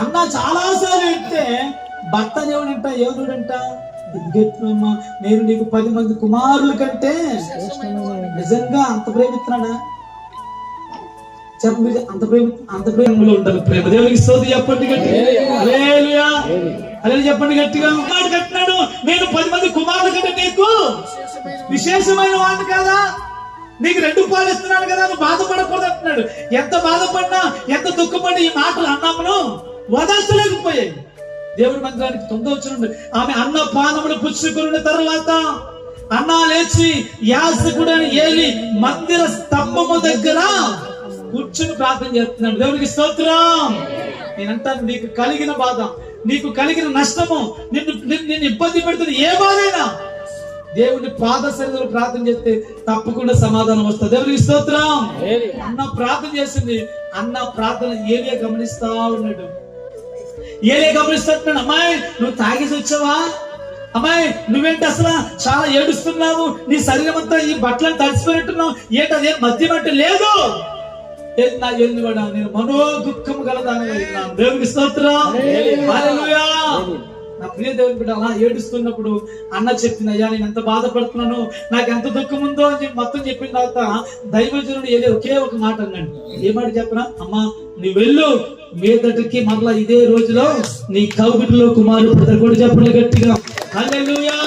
అన్న చాలాసార్లు అంటే భర్త దేవుడంట ఏమనుడంట, ఇదిగెట్లమ్మా నేను నీకు 10 మంది కుమారుల కంటే నిజంగా అంత ప్రేమిస్తున్నాడా చెప్పండి? అంత ప్రేమలో ఉంటారు. ప్రేమ దేవునికి స్తోత్రం చెప్పండి గట్టిగా. హల్లెలూయా హల్లెలూయా చెప్పండి గట్టిగా. కట్టినాడు నేను 10 మంది కుమారుల కంటే నీకు విశేషమైన వాడిని కదా, నీకు 2 పాలు ఇస్తున్నాను కదా, నువ్వు బాధపడకూడదు అంటున్నాడు. ఎంత బాధపడినా ఎంత దుఃఖపడి ఈ మాటలు అన్నామును వదల్చలేకపోయాయి. దేవుడి మందిరానికి 9వ వచనం, ఆమె అన్న పానములు పుచ్చుకున్న తర్వాత అన్న లేచి యాజకుడైన ఏలి మందిర స్తంభము దగ్గర కూర్చుని ప్రార్థన చేస్తున్నాడు. దేవునికి స్తోత్రం. నేనంటాను, నీకు కలిగిన బాధ, నీకు కలిగిన నష్టము, నిన్ను ఇబ్బంది పెడుతుంది ఏ బాధైనా దేవుని పాద సన్నిధిలో ప్రార్థన చేస్తే తప్పకుండా సమాధానం వస్తుంది. దేవునికి స్తోత్రం. అన్న ప్రార్థన చేసింది. అన్న ప్రార్థన ఏలియా గమనిస్తా ఉన్నాడు. ఏలియా గమనిస్తున్నాడు. అమ్మాయి నువ్వు తాగేసి వచ్చావా? అమ్మాయి నువ్వేంటి అసలు చాలా ఏడుస్తున్నావు, నీ శరీరం అంతా ఈ బట్టలను తడిసిపోయినట్టున్నావు, ఏంటి అదే మద్యం అంటే లేదు. నేను మనో దుఃఖం గలదానిగా ఉన్నాను. దేవునికి స్తోత్రం. హల్లెలూయా. నా ప్రియ దేవుని బిడ్డ అలా ఏడుస్తున్నప్పుడు అన్న చెప్పింది, అయ్యా నేను ఎంత బాధపడుతున్నాను, నాకు ఎంత దుఃఖం ఉందో అని చెప్పి మొత్తం చెప్పిన తర్వాత దైవజనుడు ఏదో ఒకే ఒక మాట అన్నాడు. ఏమాట చెప్పనా? అమ్మా నువ్వు వెళ్ళు, మీదటికి మరలా ఇదే రోజులో నీ కౌగిటిలో కుమారుడు కూడా చెప్పండి గట్టిగా. హల్లెలూయా.